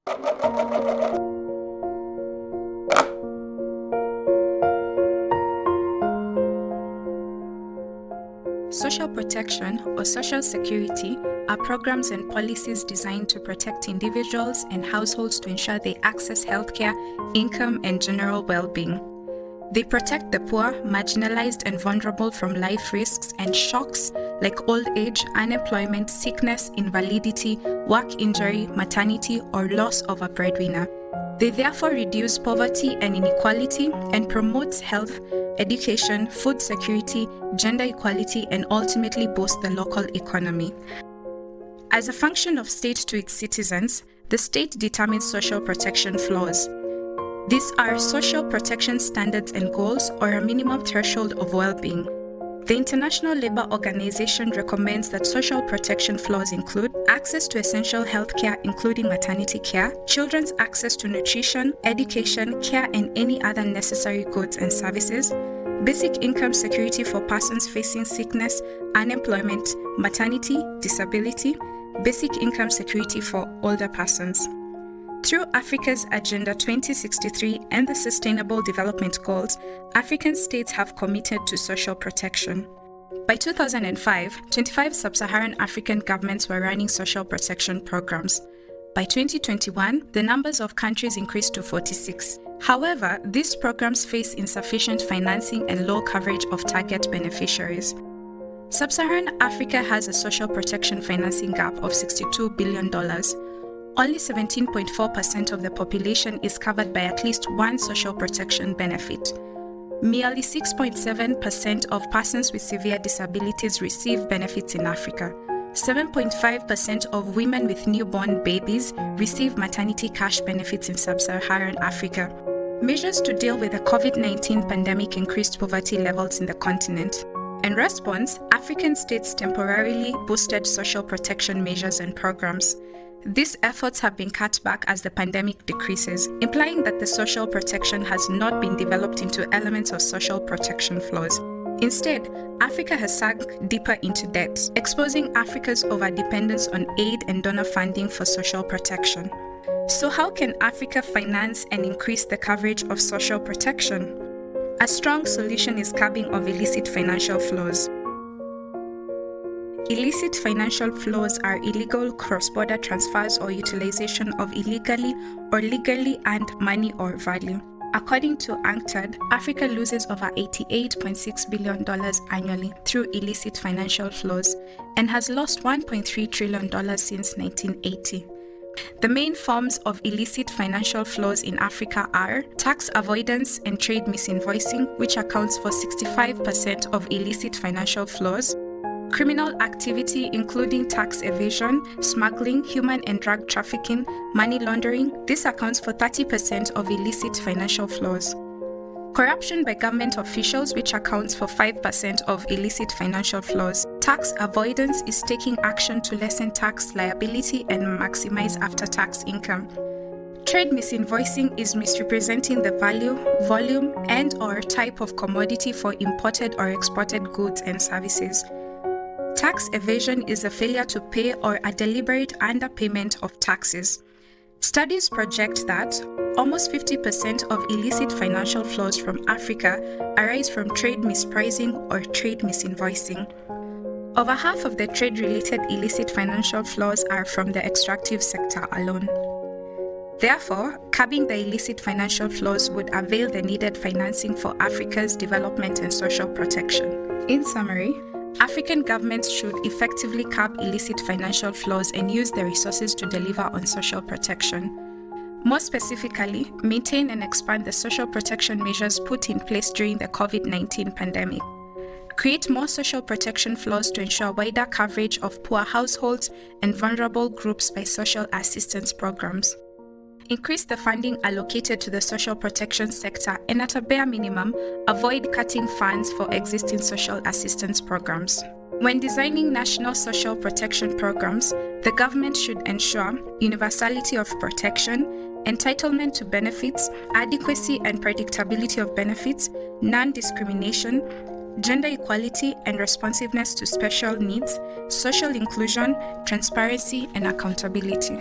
Social protection or social security are programs and policies designed to protect individuals and households to ensure they access healthcare, income, and general well-being. They protect the poor, marginalized, and vulnerable from life risks and shocks like old age, unemployment, sickness, invalidity, work injury, maternity, or loss of a breadwinner. They therefore reduce poverty and inequality and promotes health, education, food security, gender equality, and ultimately boost the local economy. As a function of state to its citizens, the state determines social protection floors. These are social protection standards and goals, or a minimum threshold of well-being. The International Labour Organization recommends that social protection floors include access to essential health care, including maternity care, children's access to nutrition, education, care, and any other necessary goods and services, basic income security for persons facing sickness, unemployment, maternity, disability, basic income security for older persons. Through Africa's Agenda 2063 and the Sustainable Development Goals, African states have committed to social protection. By 2005, 25 sub-Saharan African governments were running social protection programs. By 2021, the numbers of countries increased to 46. However, these programs face insufficient financing and low coverage of target beneficiaries. Sub-Saharan Africa has a social protection financing gap of $62 billion. Only 17.4% of the population is covered by at least one social protection benefit. Merely 6.7% of persons with severe disabilities receive benefits in Africa. 7.5% of women with newborn babies receive maternity cash benefits in sub-Saharan Africa. Measures to deal with the COVID-19 pandemic increased poverty levels in the continent. In response, African states temporarily boosted social protection measures and programs. These efforts have been cut back as the pandemic decreases, implying that the social protection has not been developed into elements of social protection flows. Instead, Africa has sunk deeper into debt, exposing Africa's overdependence on aid and donor funding for social protection. So how can Africa finance and increase the coverage of social protection? A strong solution is curbing of illicit financial flows. Illicit financial flows are illegal cross-border transfers or utilization of illegally or legally earned money or value. According to UNCTAD, Africa loses over $88.6 billion annually through illicit financial flows and has lost $1.3 trillion since 1980. The main forms of illicit financial flows in Africa are tax avoidance and trade misinvoicing, which accounts for 65% of illicit financial flows, criminal activity including tax evasion, smuggling, human and drug trafficking, money laundering. This accounts for 30% of illicit financial flows. Corruption by government officials, which accounts for 5% of illicit financial flows. Tax avoidance is taking action to lessen tax liability and maximize after-tax income. Trade misinvoicing is misrepresenting the value, volume, and/or type of commodity for imported or exported goods and services. Tax evasion is a failure to pay or a deliberate underpayment of taxes. Studies project that almost 50% of illicit financial flows from Africa arise from trade mispricing or trade misinvoicing. Over half of the trade-related illicit financial flows are from the extractive sector alone. Therefore, curbing the illicit financial flows would avail the needed financing for Africa's development and social protection. In summary, African governments should effectively curb illicit financial flows and use the resources to deliver on social protection. More specifically, maintain and expand the social protection measures put in place during the COVID-19 pandemic. Create more social protection flows to ensure wider coverage of poor households and vulnerable groups by social assistance programs. Increase the funding allocated to the social protection sector and at a bare minimum, avoid cutting funds for existing social assistance programs. When designing national social protection programs, the government should ensure universality of protection, entitlement to benefits, adequacy and predictability of benefits, non-discrimination, gender equality and responsiveness to special needs, social inclusion, transparency and accountability.